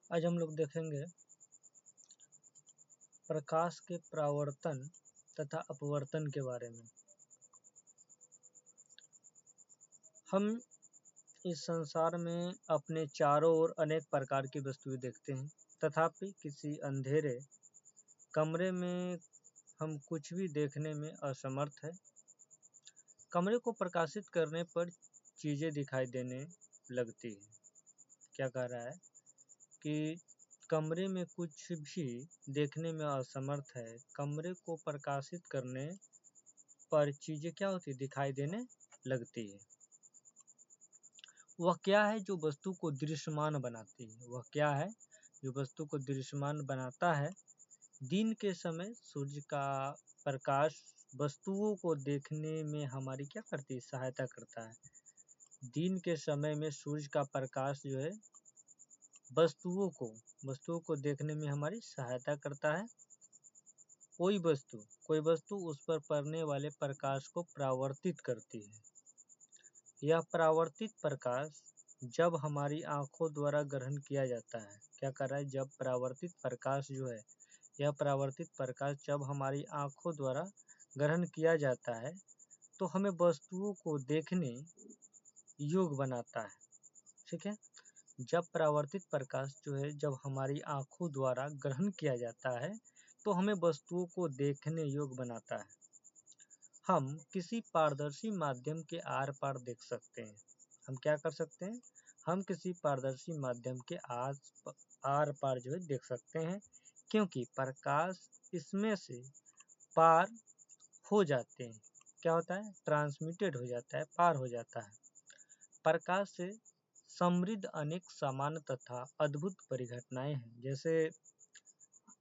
आज हम लोग देखेंगे प्रकाश के परावर्तन तथा अपवर्तन के बारे में। हम इस संसार में अपने चारों ओर अनेक प्रकार की वस्तुएं देखते हैं, तथापि किसी अंधेरे कमरे में हम कुछ भी देखने में असमर्थ हैं। कमरे को प्रकाशित करने पर चीज़ें दिखाई देने लगती हैं। क्या कह रहा है कि कमरे में कुछ भी देखने में असमर्थ है। कमरे को प्रकाशित करने पर चीज़ें क्या होती है, दिखाई देने लगती है। वह क्या है जो वस्तु को दृश्यमान बनाती है? वह क्या है जो वस्तु को दृश्यमान बनाता है? दिन के समय सूर्य का प्रकाश वस्तुओं को देखने में हमारी क्या करती है, सहायता करता है। दिन के समय में सूर्य का प्रकाश जो है वस्तुओं को देखने में हमारी सहायता करता है। कोई वस्तु उस पर पड़ने वाले प्रकाश को परावर्तित करती है। यह परावर्तित प्रकाश जब हमारी आंखों द्वारा ग्रहण किया जाता है, क्या कर रहा है, जब परावर्तित प्रकाश जो है, यह परावर्तित प्रकाश जब हमारी आंखों द्वारा ग्रहण किया जाता है तो हमें वस्तुओं को देखने योग्य बनाता है। ठीक है, जब परावर्तित प्रकाश जो है जब हमारी आंखों द्वारा ग्रहण किया जाता है तो हमें वस्तुओं को देखने योग्य बनाता है। हम किसी पारदर्शी माध्यम के आर पार देख सकते हैं। हम क्या कर सकते हैं, हम किसी पारदर्शी माध्यम के आर पार जो है देख सकते हैं, क्योंकि प्रकाश इसमें से पार हो जाते हैं। क्या होता है, ट्रांसमिटेड हो जाता है, पार हो जाता है। प्रकाश से समृद्ध अनेक सामान्य तथा अद्भुत परिघटनाएं हैं, जैसे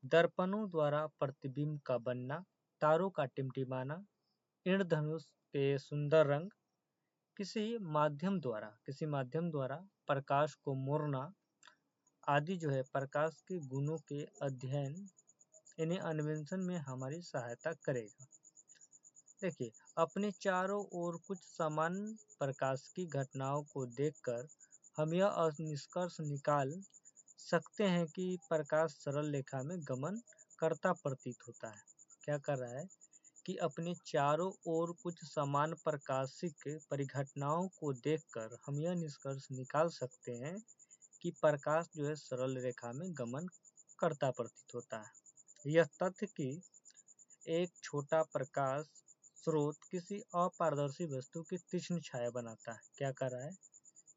दर्पणों द्वारा प्रतिबिंब का बनना, तारों का टिमटिमाना, इंद्रधनुष के सुंदर रंग, किसी माध्यम द्वारा प्रकाश को मोड़ना आदि जो है प्रकाश के गुणों के अध्ययन इन्हें अन्वेषण में हमारी सहायता करेगा। देखिए, अपने चारों ओर कुछ सामान्य प्रकाश की घटनाओं को देखकर हम यह निष्कर्ष निकाल सकते हैं कि प्रकाश सरल रेखा में गमन करता प्रतीत होता है। क्या कर रहा है कि अपने चारों ओर कुछ समान प्रकाशिक परिघटनाओं को देखकर हम यह निष्कर्ष निकाल सकते हैं कि प्रकाश जो है सरल रेखा में गमन करता प्रतीत होता है। यह तथ्य कि एक छोटा प्रकाश स्रोत किसी अपारदर्शी वस्तु की तीक्ष्ण छाया बनाता है। क्या कर रहा है,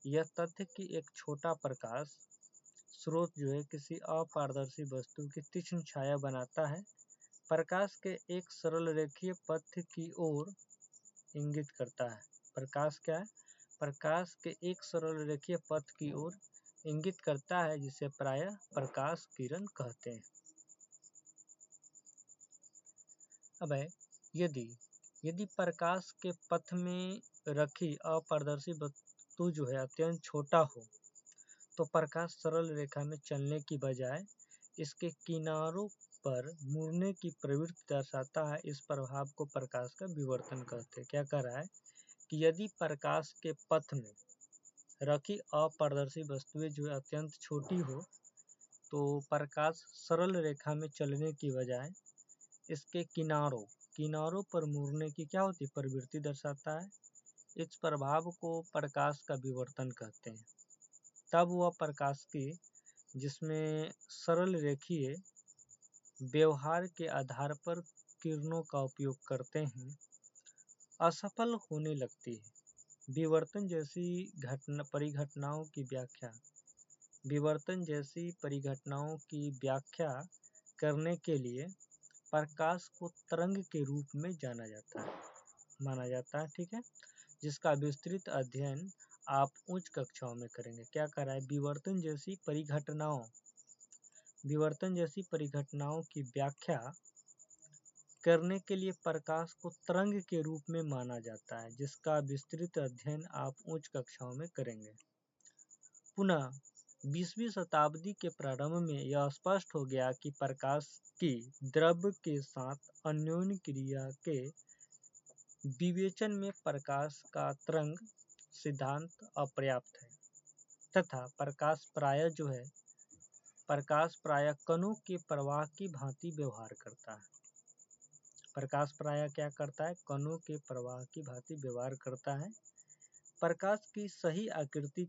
यह तथ्य कि एक छोटा प्रकाश स्रोत जो है किसी अपारदर्शी वस्तु की तीक्ष्ण छाया बनाता है, प्रकाश के एक सरल रेखीय पथ की ओर इंगित करता है। प्रकाश क्या है, प्रकाश के एक सरल रेखीय पथ की ओर इंगित करता है, जिसे प्रायः प्रकाश किरण कहते हैं। अब यदि प्रकाश के पथ में रखी अपारदर्शी वस्तु जो है अत्यंत छोटा हो तो प्रकाश सरल रेखा में चलने की बजाय इसके किनारों पर मुड़ने की प्रवृत्ति दर्शाता है। इस प्रभाव को प्रकाश का विवर्तन कहते हैं। क्या कह रहा है कि यदि प्रकाश के पथ में रखी अपारदर्शी वस्तुएं जो है अत्यंत छोटी हो तो प्रकाश सरल रेखा में चलने की बजाय इसके किनारों पर मुड़ने की क्या होती है, प्रवृत्ति दर्शाता है। इस प्रभाव को प्रकाश का विवर्तन कहते हैं। तब वह प्रकाश की जिसमें सरल रेखीय व्यवहार के आधार पर किरणों का उपयोग करते हैं असफल होने लगती है। विवर्तन जैसी परिघटनाओं की व्याख्या करने के लिए प्रकाश को तरंग के रूप में माना जाता है। ठीक है, जिसका विस्तृत अध्ययन आप उच्च कक्षाओं में करेंगे। क्या कर रहा है, विवर्तन जैसी परिघटनाओं की व्याख्या करने के लिए प्रकाश को तरंग के रूप में माना जाता है, जिसका विस्तृत अध्ययन आप उच्च कक्षाओं में करेंगे। पुनः 20वीं शताब्दी के प्रारंभ में यह स्पष्ट हो गया कि प्रकाश की द्रव्य के साथ अन्योन्य क्रिया के विवेचन में प्रकाश का तरंग सिद्धांत अपर्याप्त है, तथा प्रकाश प्रायः जो है प्रकाश प्रायः कणों के प्रवाह की भांति व्यवहार करता है। प्रकाश प्रायः क्या करता है? कणों के प्रवाह की भांति व्यवहार करता है। प्रकाश की सही आकृति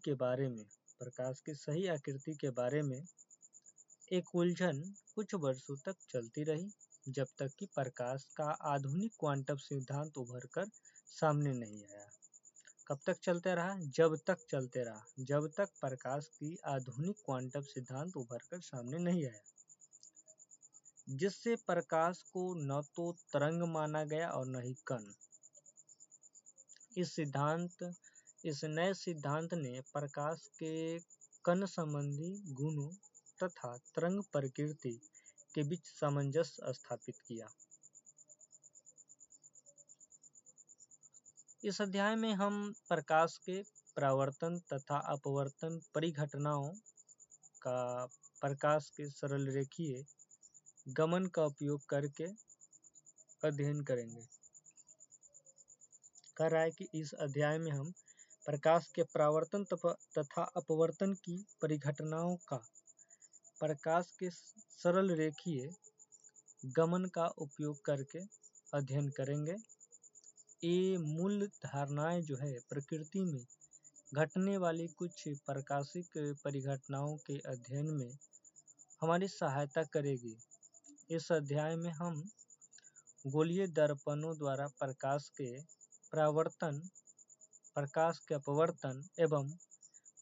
के बारे में एक उलझन कुछ वर्षों तक चलती रही, जब तक कि प्रकाश का आधुनिक क्वांटम सिद्धांत उभर कर सामने नहीं आया। कब तक चलते रहा? जब तक प्रकाश की आधुनिक क्वांटम सिद्धांत उभर कर सामने नहीं आया, जिससे प्रकाश को न तो तरंग माना गया और न ही कण। इस नए सिद्धांत ने प्रकाश के कण संबंधी गुणों तथा तरंग प्रकृति के बीच सामंजस्य स्थापित किया। इस अध्याय में हम प्रकाश के परावर्तन तथा अपवर्तन परिघटनाओं का प्रकाश के सरल रेखीय गमन का उपयोग करके अध्ययन करेंगे। कह रहा है कि इस अध्याय में हम प्रकाश के परावर्तन तथा अपवर्तन की परिघटनाओं का प्रकाश के सरल रेखीय गमन का उपयोग करके अध्ययन करेंगे। ये मूल धारणाएं जो है प्रकृति में घटने वाली कुछ प्रकाशिक परिघटनाओं के अध्ययन में हमारी सहायता करेगी। इस अध्याय में हम गोलीय दर्पणों द्वारा प्रकाश के परावर्तन, प्रकाश के अपवर्तन एवं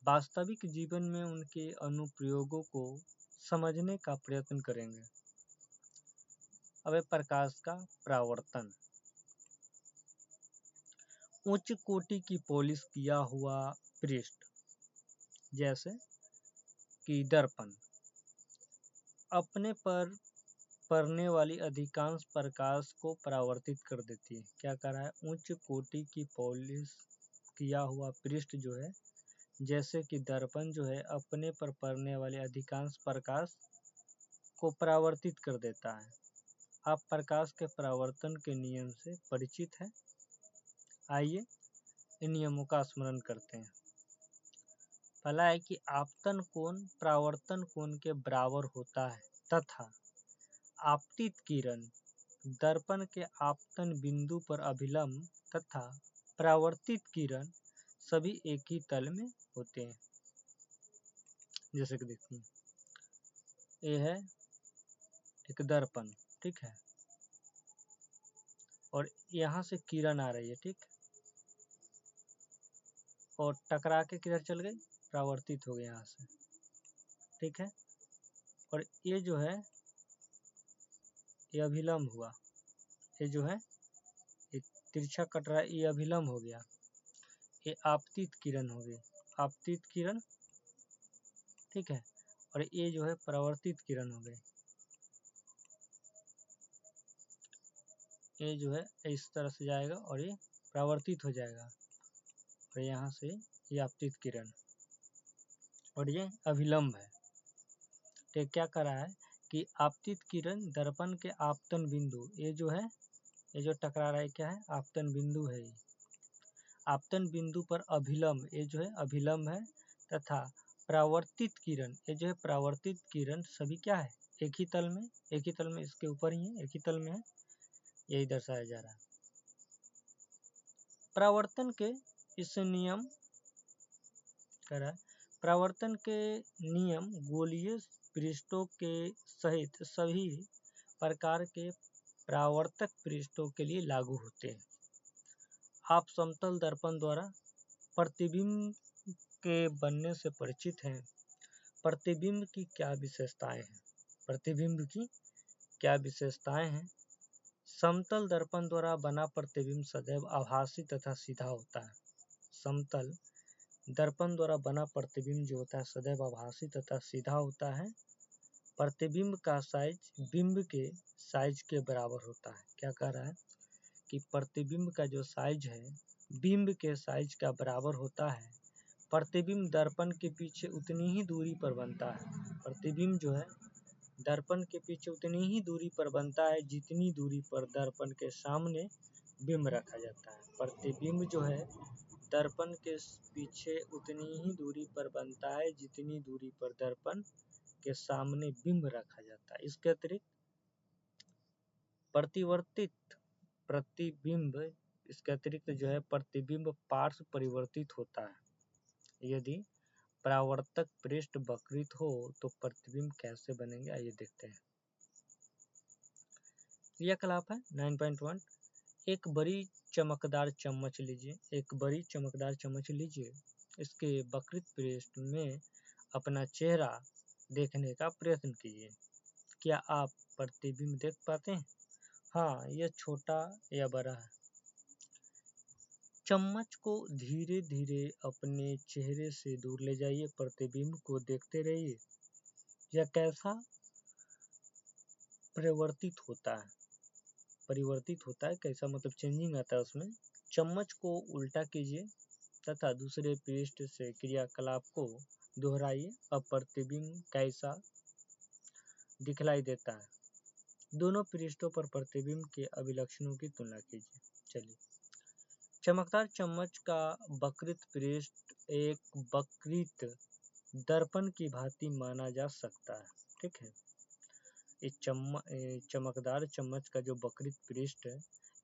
वास्तविक जीवन में उनके अनुप्रयोगों को समझने का प्रयत्न करेंगे। अब प्रकाश का परावर्तन। उच्च कोटि की पॉलिश किया हुआ पृष्ठ जैसे कि दर्पण अपने पर पड़ने वाली अधिकांश प्रकाश को परावर्तित कर देती है। क्या कर रहा है? उच्च कोटि की पॉलिश किया हुआ पृष्ठ जो है जैसे कि दर्पण जो है अपने पर पड़ने वाले अधिकांश प्रकाश को परावर्तित कर देता है। आप प्रकाश के परावर्तन के नियम से परिचित हैं। आइए इन नियमों का स्मरण करते हैं। पहला है कि आपतन कोण परावर्तन कोण के बराबर होता है तथा आपतित किरण दर्पण के आपतन बिंदु पर अभिलंब तथा परावर्तित किरण सभी एक ही तल में होते हैं। जैसे कि देखिए, ये है एक दर्पण, ठीक है, और यहाँ से किरण आ रही है, ठीक, और टकरा के किधर चल गई? परावर्तित हो गई यहाँ से, ठीक है। और ये जो है ये अभिलंब हुआ, ये जो है ये तिरछा कट रहा है, ये अभिलंब हो गया, ये आपतित किरण हो गई, आपतित किरण, ठीक है। और ये जो है परावर्तित किरण हो गई, ये जो है इस तरह से जाएगा और ये परावर्तित हो जाएगा, और यहाँ से ये आपतित किरण और ये अभिलंब है। तो क्या कर रहा है कि आपतित किरण दर्पण के आपतन बिंदु, ये जो है ये जो टकरा रहा है क्या है? आपतन बिंदु है। आपतन बिंदु पर अभिलंब, ये जो है अभिलंब है, तथा परावर्तित किरण, ये जो है परावर्तित किरण सभी क्या है? एक ही तल में, इसके ऊपर ही है, एक ही तल में है, यही दर्शाया जा रहा है। परावर्तन के इस नियम कह रहा है, परावर्तन के नियम गोलीय पृष्ठों के सहित सभी प्रकार के परावर्तक पृष्ठों के लिए लागू होते हैं। आप समतल दर्पण द्वारा प्रतिबिंब के बनने से परिचित हैं। प्रतिबिंब की क्या विशेषताएं हैं? प्रतिबिंब की क्या विशेषताएं हैं? समतल दर्पण द्वारा बना प्रतिबिंब सदैव आभासी तथा सीधा होता है। समतल दर्पण द्वारा बना प्रतिबिंब जो होता है सदैव आभासी तथा सीधा होता है। प्रतिबिंब का साइज बिंब के साइज के बराबर होता है। क्या कह रहा है कि प्रतिबिंब का जो साइज है बिंब के साइज का बराबर होता है। प्रतिबिंब दर्पण के पीछे उतनी ही दूरी पर बनता है। प्रतिबिंब जो है दर्पण के पीछे उतनी ही दूरी पर बनता है जितनी दूरी पर दर्पण के सामने बिंब रखा जाता है। प्रतिबिंब जो है दर्पण के पीछे उतनी ही दूरी पर बनता है जितनी दूरी पर दर्पण के सामने बिंब रखा जाता है। इसके अतिरिक्त प्रतिबिंब पार्श्व परिवर्तित होता है। यदि परावर्तक पृष्ठ वक्रित हो तो प्रतिबिंब कैसे बनेंगे, आइए देखते हैं। क्रियाकलाप है 9.1। एक बड़ी चमकदार चम्मच लीजिए। इसके वक्रित पृष्ठ में अपना चेहरा देखने का प्रयत्न कीजिए। क्या आप प्रतिबिंब देख पाते हैं? हाँ, यह छोटा या बड़ा है। चम्मच को धीरे धीरे अपने चेहरे से दूर ले जाइए, प्रतिबिंब को देखते रहिए। यह कैसा परिवर्तित होता है, कैसा मतलब चेंजिंग आता है उसमें। चम्मच को उल्टा कीजिए तथा दूसरे पृष्ठ से क्रियाकलाप को दोहराइए। अब प्रतिबिंब कैसा दिखलाई देता है, दोनों पृष्ठों पर प्रतिबिंब के अभिलक्षणों की तुलना कीजिए। चलिए, चमकदार चम्मच का वक्रित पृष्ठ एक वक्रित दर्पण की भांति माना जा सकता है। ठीक है, इस चमकदार चम्मच का जो वक्रित पृष्ठ है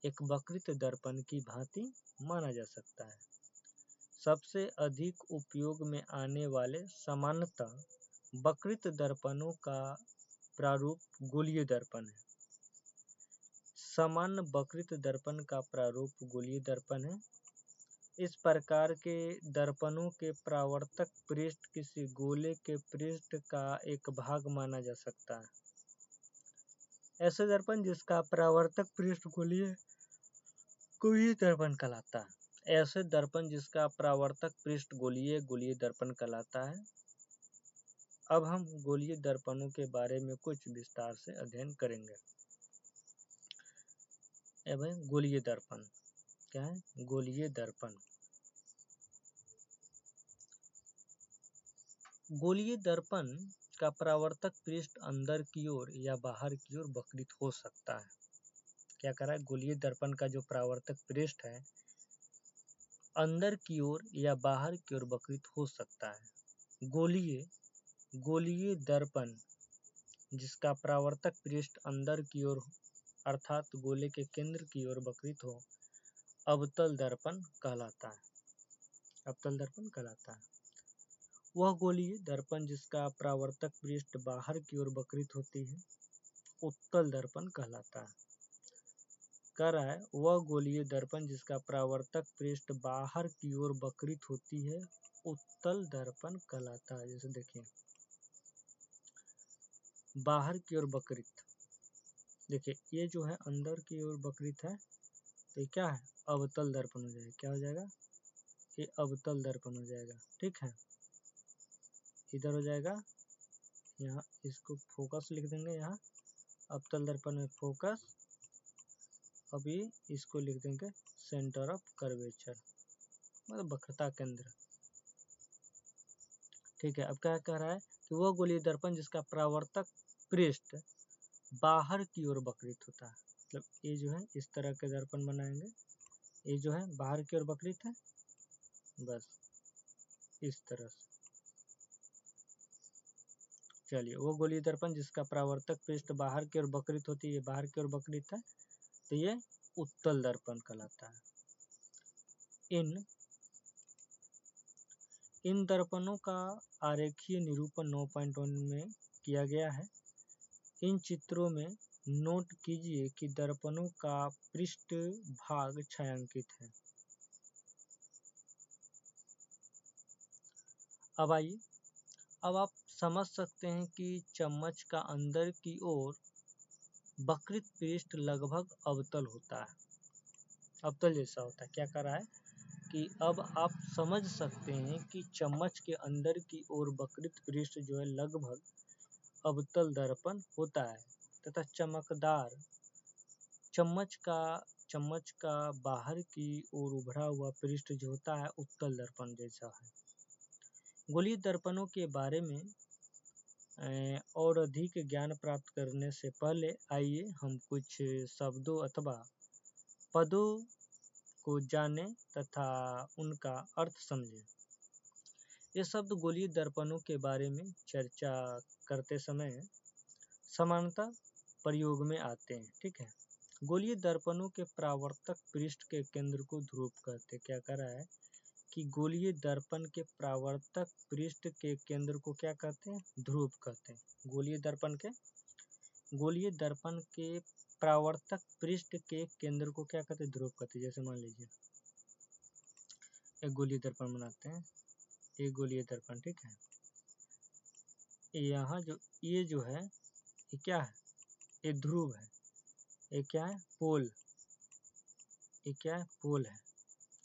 एक वक्रित दर्पण की भांति माना जा सकता है। सबसे अधिक उपयोग में आने वाले सामान्यतः वक्रित दर्पणों का प्रारूप गोलीय दर्पण है। सामान्य वक्रित दर्पण का प्रारूप गोलीय दर्पण है। इस प्रकार के दर्पणों के परावर्तक पृष्ठ किसी गोले के पृष्ठ का एक भाग माना जा सकता है। ऐसे दर्पण जिसका परावर्तक पृष्ठ गोलीय दर्पण कहलाता है। ऐसे दर्पण जिसका परावर्तक पृष्ठ गोलीय दर्पण कहलाता है। अब हम गोलीय दर्पणों के बारे में कुछ विस्तार से अध्ययन करेंगे। गोलीय दर्पण क्या है? गोलीय दर्पण। गोलीय दर्पण का परावर्तक पृष्ठ अंदर की ओर या बाहर की ओर वक्रित हो सकता है। क्या कह रहा है? गोलीय दर्पण का जो परावर्तक पृष्ठ है अंदर की ओर या बाहर की ओर वक्रित हो सकता है। गोलीय दर्पण जिसका परावर्तक पृष्ठ अंदर की ओर अर्थात गोले के केंद्र की ओर वक्रित हो अवतल दर्पण कहलाता है। वह गोलीय दर्पण जिसका परावर्तक पृष्ठ बाहर की ओर वक्रित होती है उत्तल दर्पण कहलाता है। कह रहा है वह गोलीय दर्पण जिसका परावर्तक पृष्ठ बाहर की ओर वक्रित होती है उत्तल दर्पण कहलाता है। जैसे देखिए, बाहर की ओर वक्रित, देखिए ये जो है अंदर की ओर वक्रित है तो ये क्या है? अवतल दर्पण हो जाएगा। क्या हो जाएगा? ये अवतल दर्पण हो जाएगा। ठीक है, इधर हो जाएगा, यहाँ इसको फोकस लिख देंगे, यहाँ अवतल दर्पण में फोकस। अभी इसको लिख देंगे सेंटर ऑफ कर्वेचर, मतलब वक्रता केंद्र। ठीक है, अब क्या कह रहा है कि वह गोलीय दर्पण जिसका परावर्तक पृष्ठ बाहर की ओर वक्रित होता है। मतलब ये जो है इस तरह के दर्पण बनाएंगे, ये जो है बाहर की ओर वक्रित है, बस इस तरह से। चलिए, वो गोलीय दर्पण जिसका परावर्तक पृष्ठ बाहर की ओर वक्रित होती है, बाहर की ओर वक्रित है तो ये उत्तल दर्पण कहलाता है। इन दर्पणों का आरेखीय निरूपण 9.1 में किया गया है। इन चित्रों में नोट कीजिए कि दर्पणों का पृष्ठ भाग छायांकित है। अब आइए, अब आप समझ सकते हैं कि चम्मच का अंदर की ओर वक्रित पृष्ठ लगभग अवतल होता है, अवतल जैसा होता है। क्या कर रहा है कि अब आप समझ सकते हैं कि चम्मच के अंदर की ओर वक्रित पृष्ठ जो है लगभग अवतल दर्पण होता है तथा चम्मच का बाहर की ओर उभरा हुआ पृष्ठ जो होता है उत्तल दर्पण जैसा है। गोलीय दर्पणों के बारे में और अधिक ज्ञान प्राप्त करने से पहले आइए हम कुछ शब्दों अथवा पदों को जानें तथा उनका अर्थ समझें। ये शब्द गोलीय दर्पणों के बारे में चर्चा करते समय समानता प्रयोग में आते हैं। ठीक है, गोलीय दर्पणों के परावर्तक पृष्ठ के केंद्र को ध्रुव कहते हैं। क्या कह रहा है कि गोलीय दर्पण के परावर्तक पृष्ठ के केंद्र को क्या कहते हैं? ध्रुव कहते हैं। गोलीय दर्पण के परावर्तक पृष्ठ के केंद्र को क्या कहते हैं? ध्रुव कहते हैं। जैसे मान लीजिए एक गोलीय दर्पण बनाते हैं, एक गोलीय दर्पण, ठीक है, यहाँ ये जो है ये क्या है? ये ध्रुव है। ये क्या है? पोल। ये क्या है? पोल है।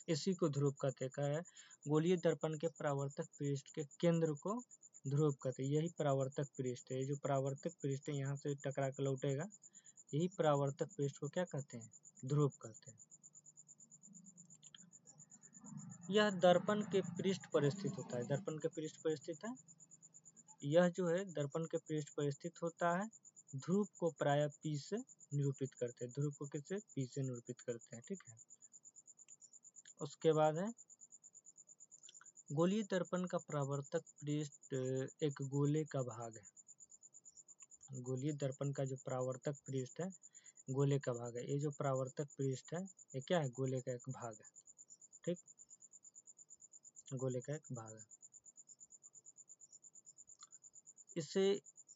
इसी को ध्रुव कहते हैं। क्या है? गोलीय दर्पण के परावर्तक पृष्ठ के केंद्र को ध्रुव कहते हैं। यही परावर्तक पृष्ठ है। जो परावर्तक पृष्ठ है यहाँ से टकरा कर लौटेगा, यही परावर्तक पृष्ठ को क्या कहते हैं? ध्रुव कहते हैं। यह दर्पण के पृष्ठ पर स्थित होता है। दर्पण के पृष्ठ पर स्थित है। यह जो है दर्पण के पृष्ठ पर स्थित होता है। ध्रुव को प्रायः P से निरूपित करते हैं। ध्रुव को किससे? P से निरूपित करते हैं। ठीक है, उसके बाद है गोलीय दर्पण का परावर्तक पृष्ठ एक गोले का भाग है। गोलीय दर्पण का जो परावर्तक पृष्ठ है गोले का भाग है। ये जो परावर्तक पृष्ठ है ये क्या है? गोले का एक भाग है। ठीक, गोले का एक भाग है।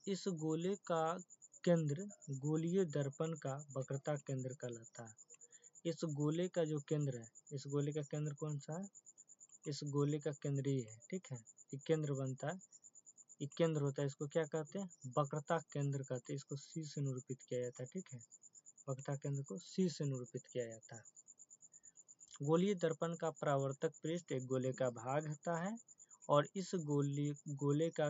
इस गोले का केंद्र गोलीय दर्पण का वक्रता केंद्र कहलाता है। इस गोले का जो केंद्र है, इस गोले का केंद्र कौन सा है? इस गोले का केंद्र ये है। ठीक है, ये केंद्र बनता है, ये केंद्र होता है। इसको क्या कहते हैं? वक्रता केंद्र कहते हैं। इसको C से निरूपित किया जाता है। ठीक है, वक्रता केंद्र को C से निरूपित किया जाता है। गोलीय दर्पण का परावर्तक पृष्ठ एक गोले का भाग होता है और इस गोले का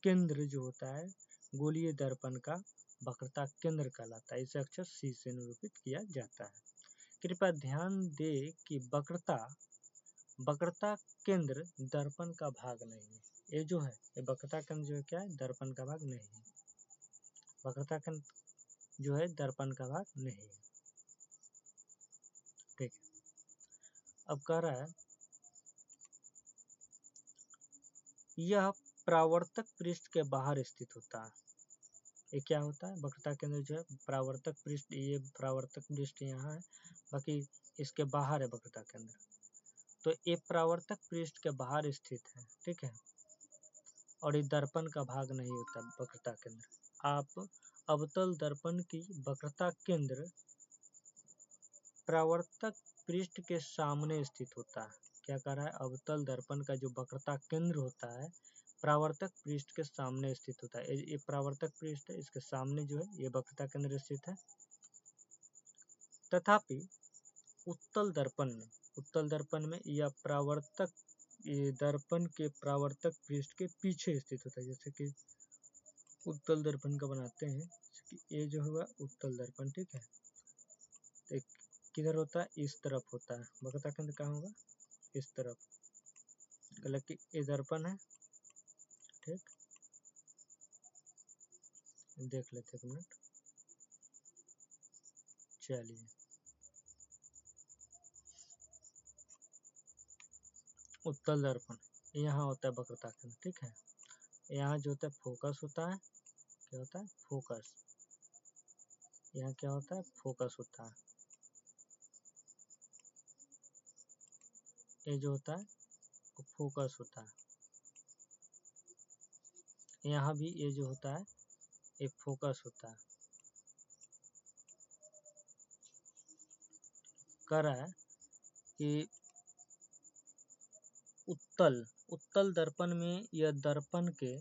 केंद्र जो होता है गोलीय दर्पण का वक्रता केंद्र कहलाता है। इसे अक्षर C से निरूपित किया जाता है। कृपया ध्यान दें कि वक्रता केंद्र दर्पण का भाग नहीं है। ये जो है ये वक्रता केंद्र जो है क्या है? दर्पण का भाग नहीं है। वक्रता केंद्र जो है दर्पण का भाग नहीं है। ठीक है, अब कह रहा है यह परावर्तक पृष्ठ के बाहर स्थित होता है। ये क्या होता है? वक्रता केंद्र जो है परावर्तक पृष्ठ, ये परावर्तक पृष्ठ यहाँ है, बाकी इसके बाहर है वक्रता केंद्र। तो ये परावर्तक पृष्ठ के बाहर स्थित है। ठीक है, और ये दर्पण का भाग नहीं होता वक्रता केंद्र। आप अवतल दर्पण की वक्रता केंद्र परावर्तक पृष्ठ के सामने स्थित होता है। क्या कह रहा है? अवतल दर्पण का जो वक्रता केंद्र होता है परावर्तक पृष्ठ के सामने स्थित होता है। ये परावर्तक पृष्ठ है, इसके सामने जो है ये वक्रता केंद्र स्थित है। तथापि उत्तल दर्पण में यह परावर्तक दर्पण के परावर्तक पृष्ठ के पीछे स्थित होता है। जैसे कि उत्तल दर्पण का बनाते हैं, ये जो हुआ उत्तल दर्पण। ठीक है, तो किधर होता है? इस तरफ होता है। वक्रता केंद्र कहाँ होगा? इस तरफ। मतलब कि ये दर्पण है। ठीक, देख लेते एक मिनट। चलिए, उत्तल दर्पण यहाँ होता है वक्रता केंद्र। ठीक है, यहाँ जो होता है फोकस होता है। क्या होता है? फोकस। यहाँ क्या होता है? फोकस होता है। ये जो होता है वो फोकस होता है। यहाँ भी ये जो होता है ये फोकस होता है। कह रहा है कि उत्तल दर्पण में यह दर्पण के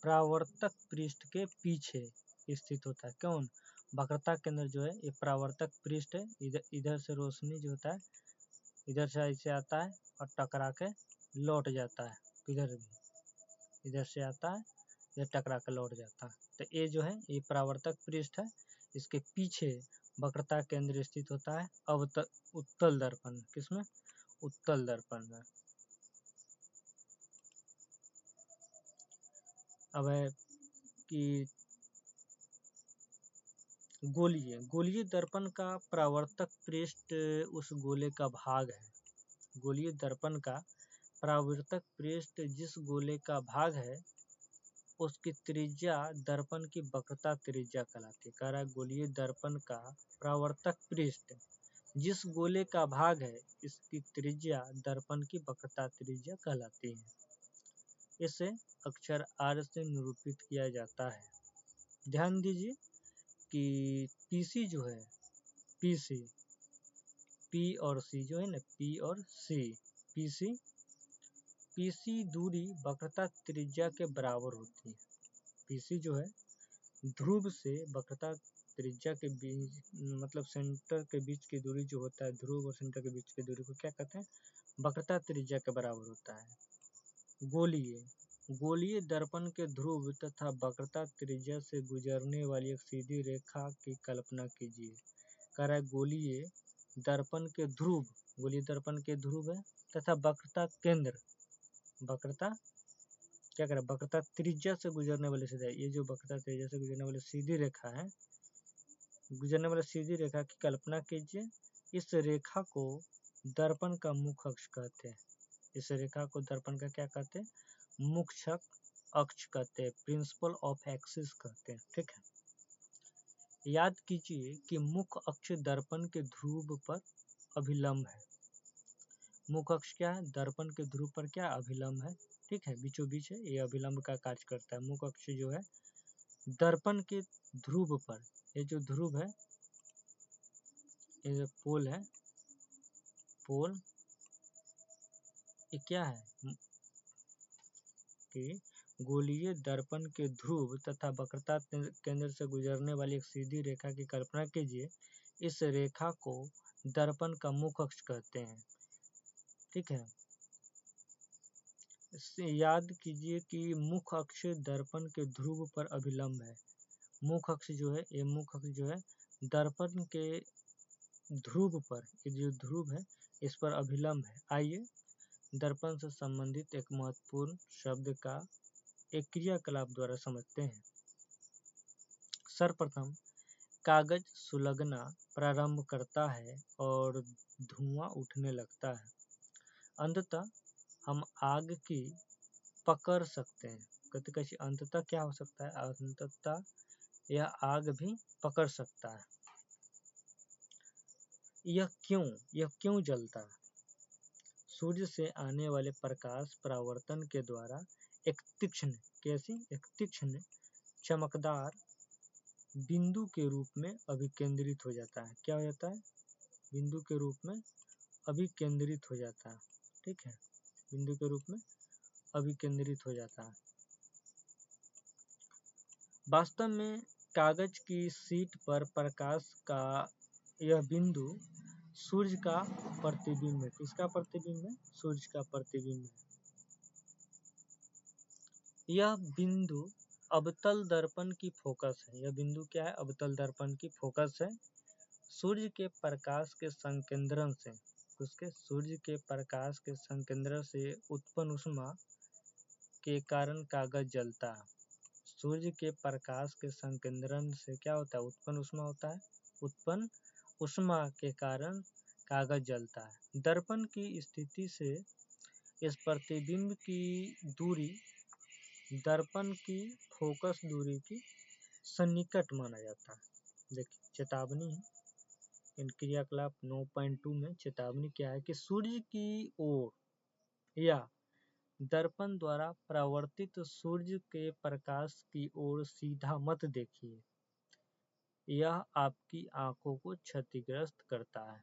परावर्तक पृष्ठ के पीछे स्थित होता है। कौन? वक्रता केंद्र जो है ये परावर्तक पृष्ठ है। इधर से रोशनी जो होता है इधर से ऐसे आता है और टकरा के लौट जाता है। इधर भी इधर से आता है, इधर टकरा के लौट जाता है। तो ये जो है ये परावर्तक पृष्ठ है, इसके पीछे वक्रता केंद्र स्थित होता है उत्तल दर्पण। किसमें? उत्तल दर्पण में। अब है कि गोलीय दर्पण का परावर्तक पृष्ठ उस गोले का भाग है। गोलीय दर्पण का परावर्तक पृष्ठ जिस गोले का भाग है उसकी त्रिज्या दर्पण की वक्रता त्रिज्या कहलाती है। कह रहा है गोलीय दर्पण का परावर्तक पृष्ठ जिस गोले का भाग है इसकी त्रिज्या दर्पण की वक्रता त्रिज्या कहलाती है। इसे अक्षर R से निरूपित किया जाता है। ध्यान दीजिए कि PC जो है, PC, P और C जो है ना, P और C, PC दूरी वक्रता त्रिज्या के बराबर होती है। PC जो है ध्रुव से वक्रता त्रिज्या के बीच, मतलब सेंटर के बीच की दूरी जो होता है, ध्रुव और सेंटर के बीच की दूरी को क्या कहते हैं? वक्रता त्रिज्या के बराबर होता है। गोलीय दर्पण के ध्रुव तथा वक्रता त्रिज्या से गुजरने वाली एक सीधी रेखा की कल्पना कीजिए। कह रहा है गोलीय दर्पण के ध्रुव है तथा वक्रता क्या करें, वक्रता त्रिज्या से गुजरने वाली सीधा, ये जो वक्रता त्रिज्या से गुजरने वाली सीधी रेखा है, सीधी रेखा की कल्पना कीजिए। इस रेखा को दर्पण का मुख्य अक्ष कहते हैं। इस रेखा को दर्पण का क्या कहते हैं? मुख्य अक्ष कहते हैं, प्रिंसिपल ऑफ एक्सिस कहते हैं। ठीक है, याद कीजिए कि मुख्य अक्ष दर्पण के ध्रुव पर अभिलंब है। मुख्य अक्ष क्या है? दर्पण के ध्रुव पर क्या अभिलंब है। ठीक है, बीचों बीच है, ये अभिलंब का कार्य करता है। मुख्य अक्ष जो है दर्पण के ध्रुव पर, ये जो ध्रुव है, ये जो पोल है, ये क्या है कि गोलीय दर्पण के ध्रुव तथा वक्रता केंद्र से गुजरने वाली एक सीधी रेखा की कल्पना कीजिए। इस रेखा को दर्पण का मुख्य अक्ष कहते हैं। ठीक है, इससे याद कीजिए कि मुख्य अक्ष दर्पण के ध्रुव पर अभिलंब है। मुख्य अक्ष जो है, ये मुख्य अक्ष जो है दर्पण के ध्रुव पर, ये जो ध्रुव है इस पर अभिलंब है। आइए दर्पण से संबंधित एक महत्वपूर्ण शब्द का एक क्रियाकलाप द्वारा समझते हैं। सर्वप्रथम कागज सुलगना प्रारंभ करता है और धुआं उठने लगता है। अंततः हम आग की पकड़ सकते हैं। कहते कैसे? अंततः क्या हो सकता है? अंततः यह आग भी पकड़ सकता है। यह क्यों जलता है? सूर्य से आने वाले प्रकाश परावर्तन के द्वारा एक तीक्ष्ण चमकदार बिंदु के रूप में अभिकेंद्रित हो जाता है। क्या हो जाता है? बिंदु के रूप में अभिकेंद्रित हो जाता है। ठीक है, बिंदु के रूप में अभिकेंद्रित हो जाता है। वास्तव में कागज की शीट पर प्रकाश का यह बिंदु सूर्य का प्रतिबिंब है। किसका प्रतिबिंब है? सूर्य का प्रतिबिंब है। यह बिंदु अवतल दर्पण की फोकस है। यह बिंदु क्या है? अवतल दर्पण की फोकस है। सूर्य के प्रकाश के संकेंद्रण से, सूर्य के प्रकाश के संकेंद्रण से उत्पन्न ऊष्मा के कारण कागज जलता है। सूर्य के प्रकाश के संकेंद्रण से क्या होता है? उत्पन्न ऊष्मा होता है। उत्पन्न ऊष्मा के कारण कागज जलता है। दर्पण की स्थिति से इस प्रतिबिंब की दूरी दर्पण की फोकस दूरी की सन्निकट माना जाता है। देखिए, चेतावनी है इन क्रियाकलाप 9.2 में। चेतावनी क्या है कि सूर्य की ओर या दर्पण द्वारा परावर्तित सूर्य के प्रकाश की ओर सीधा मत देखिए, यह आपकी आंखों को क्षतिग्रस्त करता है।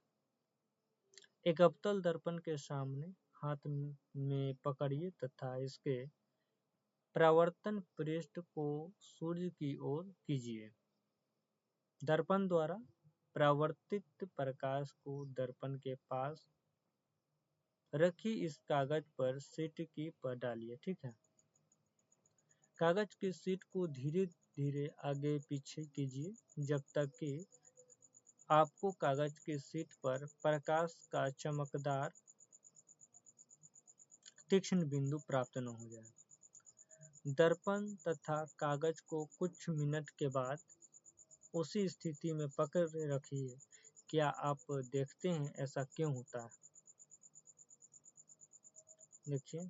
एक अवतल दर्पण के सामने हाथ में पकड़िए तथा इसके परावर्तन पृष्ठ को सूर्य की ओर कीजिए। दर्पण द्वारा परावर्तित प्रकाश को दर्पण के पास रखी इस कागज पर शीट की पर डालिए। ठीक है, कागज की शीट को धीरे धीरे आगे पीछे कीजिए जब तक कि आपको कागज की शीट पर प्रकाश का चमकदार तीक्ष्ण बिंदु प्राप्त न हो जाए। दर्पण तथा कागज को कुछ मिनट के बाद उसी स्थिति में पकड़े रखिए। क्या आप देखते हैं ऐसा क्यों होता है? देखिए,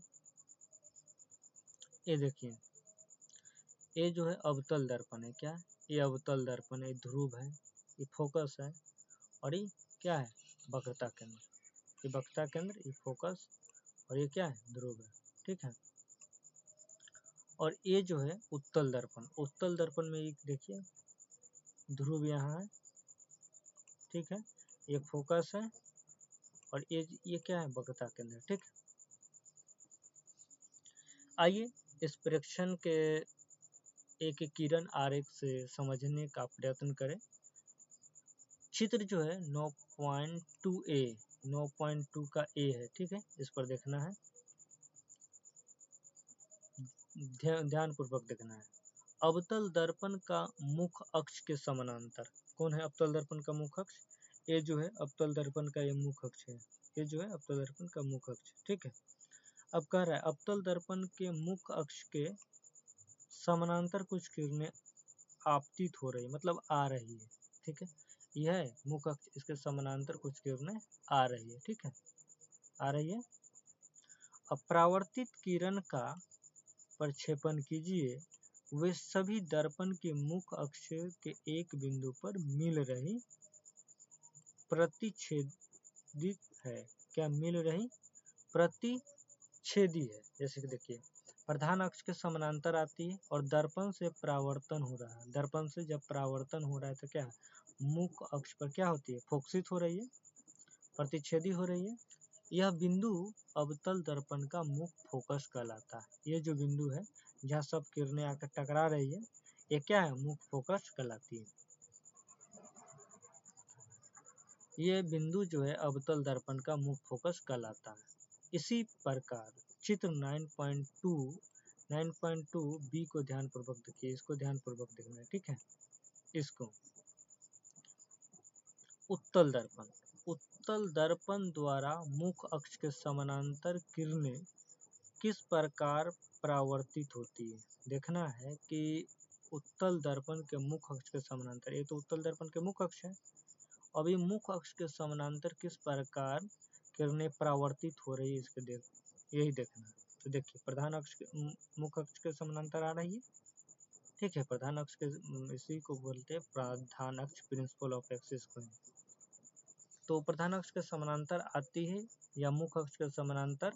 ये देखिए, ये जो है अवतल दर्पण है। क्या है? ये अवतल दर्पण है, ध्रुव है, ये फोकस है, और ये क्या है? वक्रता केंद्र। ये वक्रता केंद्र, ये फोकस, और ये क्या है? ध्रुव है। ठीक है। और ये जो है उत्तल दर्पण, उत्तल दर्पण में ये देखिए ध्रुव यहाँ है। ठीक है, ये फोकस है, और ये क्या है? वक्रता केंद्र। ठीक है। आइए इस प्रेक्षण के एक किरण आरेख से समझने का प्रयत्न करें। चित्र जो है 9.2a, 9.2 का ए है। ठीक है, इस पर देखना है, ध्यान पूर्वक देखना है। अवतल दर्पण का मुख अक्ष के समानांतर, कौन है अवतल दर्पण का मुख अक्ष? ये जो है अवतल दर्पण का ये मुख अक्ष है। ये जो है अवतल दर्पण का मुख अक्ष। ठीक है। अब कह रहा है अवतल दर्पण के मुख अक्ष के समानांतर कुछ किरणें आपतित हो रही, मतलब आ रही है। ठीक है, यह है मुख अक्ष, इसके समानांतर कुछ किरणें आ रही है। ठीक है, आ रही है। अब परावर्तित किरण का प्रक्षेपण कीजिए, वे सभी दर्पण के मुख अक्ष के एक बिंदु पर मिल रही प्रतिच्छेदित है। क्या मिल रही? प्रतिच्छेदी है। जैसे कि देखिए, प्रधान अक्ष के समानांतर आती है और दर्पण से परावर्तन हो रहा है। दर्पण से जब परावर्तन हो रहा है तो क्या है? मुख अक्ष पर क्या होती है? फोकसित हो रही है, प्रतिच्छेदी हो रही है। यह बिंदु अवतल दर्पण का मुख फोकस कहलाता है। ये जो बिंदु है जहाँ सब किरणें आकर टकरा रही है, ये क्या है? मुख फोकस कहलाती है। ये बिंदु जो है अवतल दर्पण का मुख फोकस कहलाता है। इसी प्रकार चित्र 9.2 बी को ध्यानपूर्वक देखिए, इसको ध्यानपूर्वक देखना है। ठीक है, इसको उत्तल दर्पण, उत्तल दर्पण द्वारा मुख अक्ष के समानांतर किरणें किस प्रकार परावर्तित होती है। देखना है कि उत्तल दर्पण के मुख अक्ष के समानांतर, ये तो उत्तल दर्पण के मुख अक्ष है, अभी मुख अक्ष के समानांतर किस प्रकार किरणें परावर्तित हो रही है, इसके यही देखना है। तो देखिए, प्रधान अक्ष के मुख अक्ष के समानांतर आ रही है। ठीक है, प्रधान अक्ष के, इसी को बोलते हैं प्रधान अक्ष, प्रिंसिपल ऑफ एक्सिस को। तो प्रधान अक्ष के समानांतर आती है या मुख अक्ष के समानांतर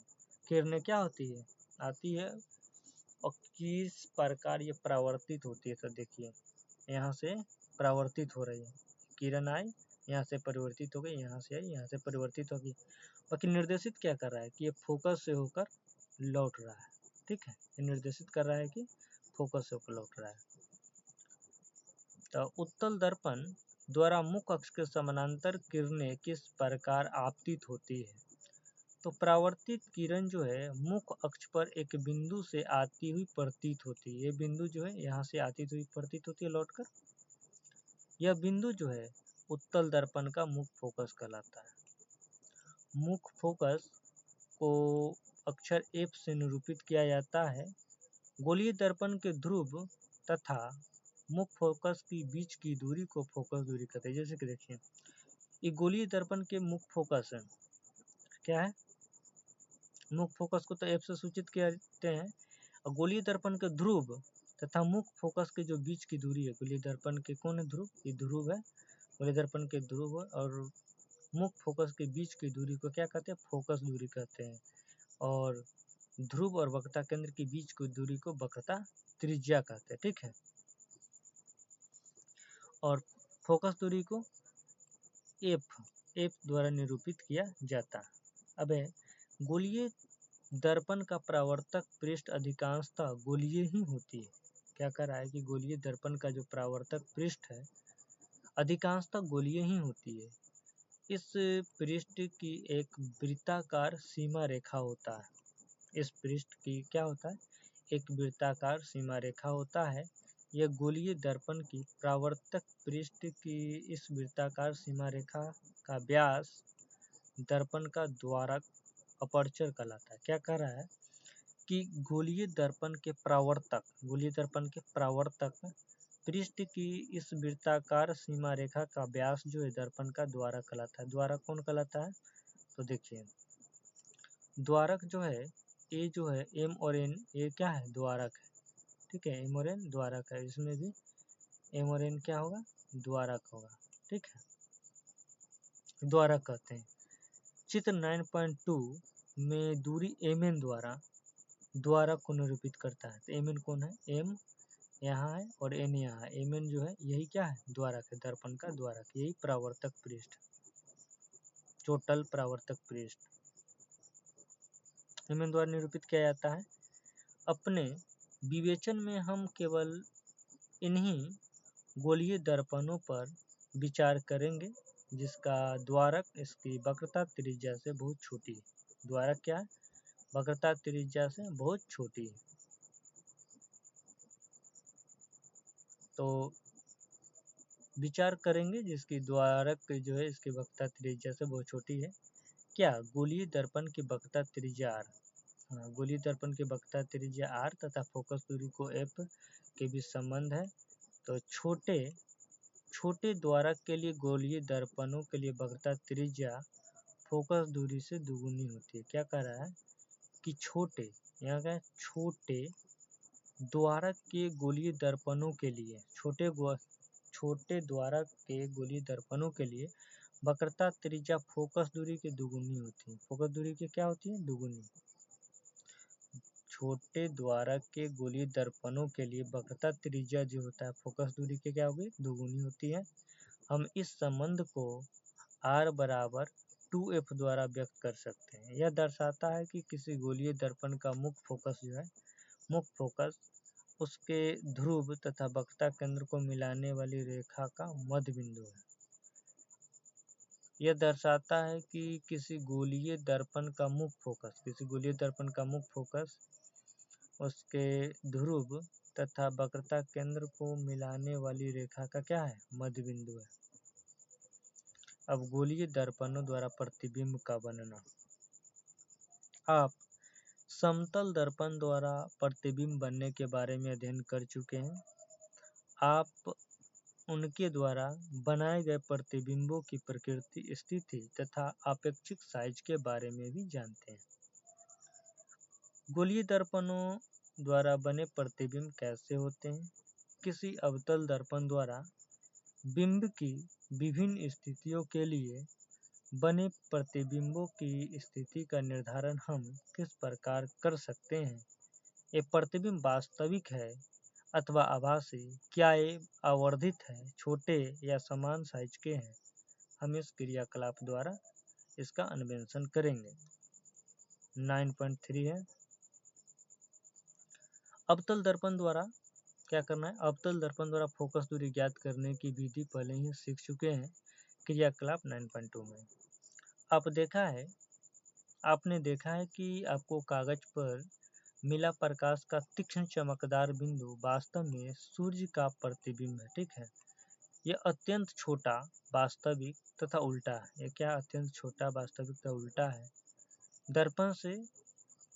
किरणें क्या होती है? आती है, और किस प्रकार ये परावर्तित होती है। तो देखिए, यहाँ से परावर्तित हो रही है, किरण आई, यहाँ से परिवर्तित हो गई, यहाँ से आई, यहाँ से परिवर्तित हो गई। बाकी निर्देशित क्या कर रहा है कि ये फोकस से होकर लौट रहा है। ठीक है, ये निर्देशित कर रहा है कि फोकस से होकर लौट रहा है। तो उत्तल दर्पण द्वारा मुख अक्ष के समानांतर किरणें किस प्रकार आपतित होती है। तो परावर्तित किरण जो है मुख अक्ष पर एक बिंदु से आती हुई प्रतीत होती है। ये बिंदु जो है यहाँ से आती हुई प्रतीत होती है लौटकर। यह बिंदु जो है उत्तल दर्पण का मुख फोकस कहलाता है। मुख फोकस को अक्षर F से निरूपित किया जाता है। गोलीय दर्पण के ध्रुव तथा मुख फोकस के बीच की दूरी को फोकस दूरी कहते हैं। जैसे कि देखिए, ये गोलीय दर्पण के मुख फोकस है। क्या है? मुख फोकस को तो F से सूचित करते हैं, और गोलीय दर्पण के ध्रुव तथा मुख फोकस के जो बीच की दूरी है, गोलीय दर्पण के कौन है? ध्रुव, ये ध्रुव है, गोलीय दर्पण के ध्रुव, और मुख फोकस के बीच की दूरी को क्या कहते हैं? फोकस दूरी कहते हैं। और ध्रुव और वक्रता केंद्र के बीच की दूरी को वक्रता त्रिज्या कहते हैं। ठीक है, और फोकस दूरी को F द्वारा निरूपित किया जाता है। अब गोलीय दर्पण का परावर्तक पृष्ठ अधिकांशतः गोलीय ही होती है। क्या कर रहा है कि गोलीय दर्पण का जो परावर्तक पृष्ठ है अधिकांशतः गोलीय ही होती है। इस पृष्ठ की एक वृत्ताकार सीमा रेखा होता है। इस पृष्ठ की क्या होता है? एक वृत्ताकार सीमा रेखा होता है। यह गोलीय दर्पण की परावर्तक पृष्ठ की इस वृत्ताकार सीमा रेखा का व्यास दर्पण का द्वारक अपर्चर कहलाता है। क्या कह रहा है कि गोलीय दर्पण के परावर्तक पृष्ठ की इस वृत्ताकार सीमा रेखा का व्यास जो है दर्पण का द्वारक कहलाता है। द्वारक कौन कहलाता है? तो देखिए, द्वारक जो है ए जो है एम और एन ये क्या है द्वारक है, ठीक है, एम और एन द्वारक है, इसमें भी एम और एन क्या होगा द्वारक होगा, ठीक है, द्वारक कहते हैं। चित्र 9.2 में दूरी एम एन द्वारा द्वारक को निरूपित करता है। तो एम एन कौन है, एम यहाँ है और एन यहाँ है, एम एन जो है यही क्या है द्वारक है, दर्पण का द्वारक, यही परावर्तक पृष्ठ, टोटल परावर्तक पृष्ठ एम एन द्वारा निरूपित किया जाता है। अपने विवेचन में हम केवल इन्हीं गोलीय दर्पणों पर विचार करेंगे जिसका द्वारक इसकी वक्रता त्रिज्या से बहुत छोटी है। द्वारक क्या है, वक्रता त्रिज्या से बहुत छोटी है। तो विचार करेंगे जिसकी द्वारक जो है इसकी वक्रता त्रिज्या से बहुत छोटी है। क्या गोलीय दर्पण की वक्रता त्रिज्या आर, गोलीय दर्पण की वक्रता त्रिज्या आर तथा फोकस दूरी को एफ के बीच संबंध है। तो छोटे द्वारक के लिए गोलीय दर्पणों के लिए वक्रता त्रिज्या फोकस दूरी से दुगुनी होती है। क्या कह रहा है कि छोटे, यहाँ क्या छोटे द्वारक के गोलीय दर्पणों के लिए, छोटे द्वारक के गोलीय दर्पणों के लिए वक्रता त्रिज्या फोकस दूरी की दुगुनी होती है। फोकस दूरी की क्या होती है दुगुनी। छोटे द्वारक के गोलीय दर्पणों के लिए वक्रता त्रिज्या जो होता है फोकस दूरी की क्या होगी दुगुनी होती है। हम इस संबंध को R बराबर 2F द्वारा व्यक्त कर सकते हैं। यह दर्शाता है कि किसी गोलीय दर्पण का मुख्य फोकस जो है, मुख्य फोकस उसके ध्रुव तथा वक्रता केंद्र को मिलाने वाली रेखा का मध्य बिंदु है। यह दर्शाता है कि किसी गोलीय दर्पण का मुख्य फोकस, किसी गोलीय दर्पण का मुख्य फोकस उसके ध्रुव तथा वक्रता केंद्र को मिलाने वाली रेखा का क्या है मध्य बिंदु है। अब गोलीय दर्पणों द्वारा प्रतिबिंब का वर्णन। आप समतल दर्पण द्वारा प्रतिबिंब बनने के बारे में अध्ययन कर चुके हैं। आप उनके द्वारा बनाए गए प्रतिबिंबों की प्रकृति, स्थिति तथा अपेक्षित साइज के बारे में भी जानते हैं। गोलीय दर्पणों द्वारा बने प्रतिबिंब कैसे होते हैं। किसी अवतल दर्पण द्वारा बिंब की विभिन्न स्थितियों के लिए बने प्रतिबिंबों की स्थिति का निर्धारण हम किस प्रकार कर सकते हैं। ये प्रतिबिंब वास्तविक है अथवा आभासी, क्या ये आवर्धित है, छोटे या समान साइज के हैं। हम इस क्रियाकलाप द्वारा इसका अन्वेषण करेंगे। 9.3 है अवतल दर्पण द्वारा क्या करना है। अवतल दर्पण द्वारा फोकस दूरी ज्ञात करने की विधि पहले ही सीख चुके हैं क्रियाकलाप 9.2 में। आपने देखा है कि आपको कागज पर मिला प्रकाश का तीक्ष्ण चमकदार बिंदु वास्तव में सूर्य का प्रतिबिंब है, ठीक है। यह अत्यंत छोटा, वास्तविक तथा उल्टा है। यह क्या अत्यंत छोटा, वास्तविक तथा उल्टा है। दर्पण से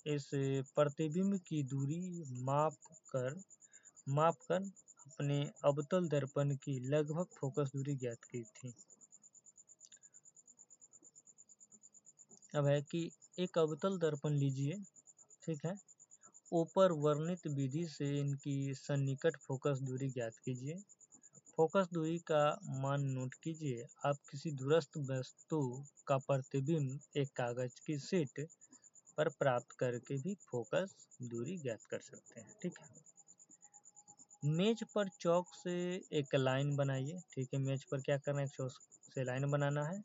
इस प्रतिबिंब की दूरी मापकर अपने अवतल दर्पण की लगभग फोकस दूरी ज्ञात की थी। अब है कि एक अवतल दर्पण लीजिए, ठीक है, ऊपर वर्णित विधि से इनकी सन्निकट फोकस दूरी ज्ञात कीजिए। फोकस दूरी का मान नोट कीजिए। आप किसी दूरस्थ वस्तु का प्रतिबिंब एक कागज की शीट पर प्राप्त करके भी फोकस दूरी ज्ञात कर सकते हैं, ठीक है। मेज पर चौक से एक लाइन बनाइए, ठीक है। मेज पर क्या करना है, चौक से लाइन बनाना है।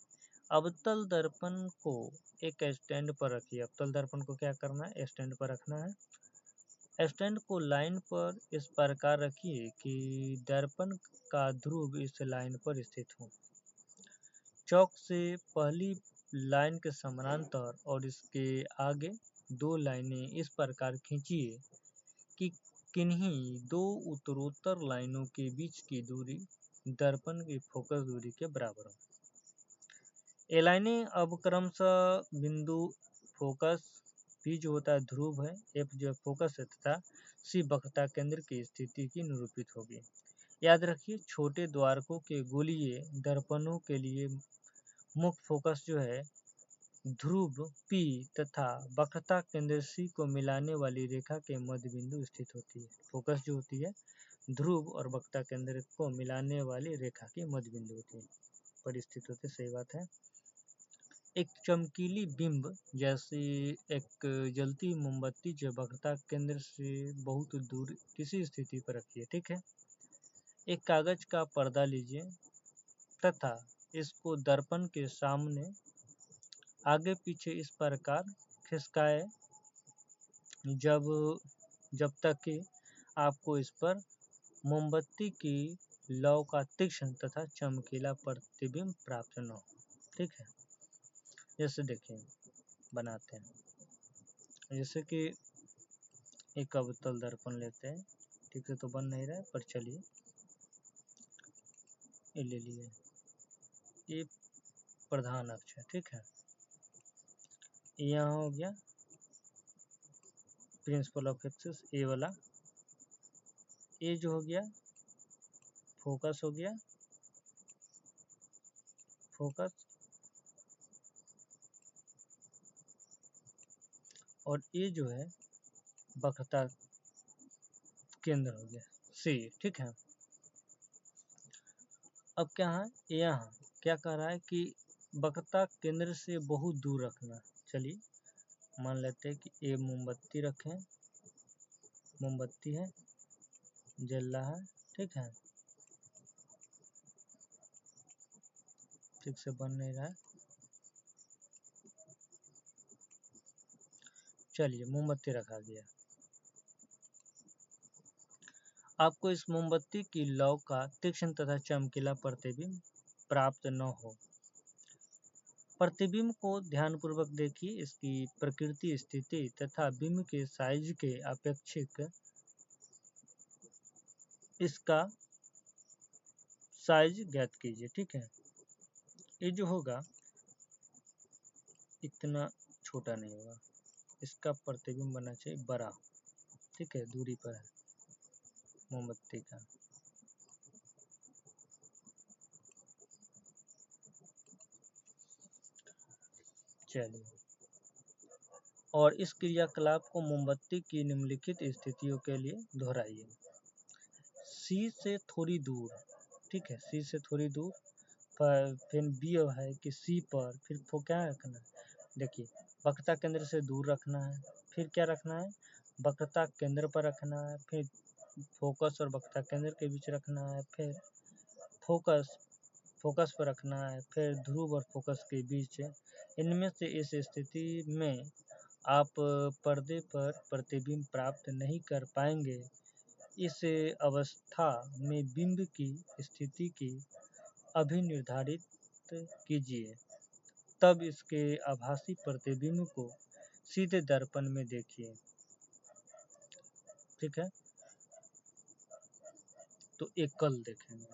अवतल दर्पण को एक स्टैंड पर रखिए। अवतल दर्पण को क्या करना है, स्टैंड पर रखना है। स्टैंड को लाइन पर इस प्रकार रखिए कि दर्पण का ध्रुव इस लाइन पर स्थित हो। चौक से पहली लाइन के समानांतर और इसके आगे दो लाइनें इस प्रकार खींचिए कि किन्हीं दो उत्तरोत्तर लाइनों के बीच की दूरी दर्पण की फोकस दूरी के बराबर हो। ये लाइनें अब क्रमशः बिंदु फोकस, P जो होता है ध्रुव है, F जो है फोकस है तथा C वक्रता केंद्र की स्थिति की निरूपित होगी। याद रखिए छोटे द्वारकों के गोलीय दर्पणों के लिए मुख्य फोकस जो है ध्रुव P तथा वक्रता केंद्र C को मिलाने वाली रेखा के मध्य बिंदु स्थित होती है। फोकस जो होती है ध्रुव और वक्रता केंद्र को मिलाने वाली रेखा के मध्य बिंदु होती है, पर स्थित होती है। सही बात है। एक चमकीली बिंब जैसी एक जलती मोमबत्ती जो वक्रता केंद्र से बहुत दूर किसी स्थिति पर रखी है। ठीक है। एक कागज का पर्दा लीजिए तथा इसको दर्पण के सामने आगे पीछे इस प्रकार खिसकाए जब तक कि आपको इस पर मोमबत्ती की लौ का तीक्ष्ण तथा चमकीला प्रतिबिंब प्राप्त न हो। ठीक है। जैसे देखिए बनाते हैं, जैसे कि एक अवतल दर्पण लेते हैं। ठीक से तो बन नहीं रहा है, पर चलिए ये ले लिए। ये प्रधान अक्ष है। ठीक है। यहाँ हो गया प्रिंसिपल ऑफ एक्सिस ए वाला, ये जो हो गया फोकस हो गया, फोकस, और ये जो है वक्रता केंद्र हो गया सी। ठीक है। अब क्या है, यहाँ क्या कह रहा है कि वक्रता केंद्र से बहुत दूर रखना। चलिए मान लेते हैं कि ये मोमबत्ती रखें, मोमबत्ती है, जल रहा है। ठीक है। ठीक से बन नहीं रहा है, चलिए मोमबत्ती रखा गया। आपको इस मोमबत्ती की लौ का तीक्ष्ण तथा चमकीला प्रतिबिंब प्राप्त न हो। प्रतिबिंब को ध्यानपूर्वक देखिए, इसकी प्रकृति, स्थिति तथा बिंब के साइज के अपेक्षिक इसका साइज ज्ञात कीजिए। ठीक है। ये जो होगा इतना छोटा नहीं होगा, इसका प्रतिबिंब बनना चाहिए बड़ा। ठीक है। दूरी पर है मोमबत्ती का। चलिए, और इस क्रियाकलाप को मोमबत्ती की निम्नलिखित स्थितियों के लिए दोहराइए। सी से थोड़ी दूर। ठीक है। सी से थोड़ी दूर पर फिर बी है कि सी पर फिर क्या रखना है, देखिए वक्रता केंद्र से दूर रखना है, फिर क्या रखना है, वक्रता केंद्र पर रखना है, फिर फोकस और वक्रता केंद्र के बीच रखना है, फिर फोकस पर रखना है, फिर ध्रुव और फोकस के बीच। इनमें से इस स्थिति में आप पर्दे पर प्रतिबिंब प्राप्त नहीं कर पाएंगे। इस अवस्था में बिंब की स्थिति की अभिनिर्धारित कीजिए, तब इसके आभासी प्रतिबिंब को सीधे दर्पण में देखिए। ठीक है। तो एक कल देखेंगे।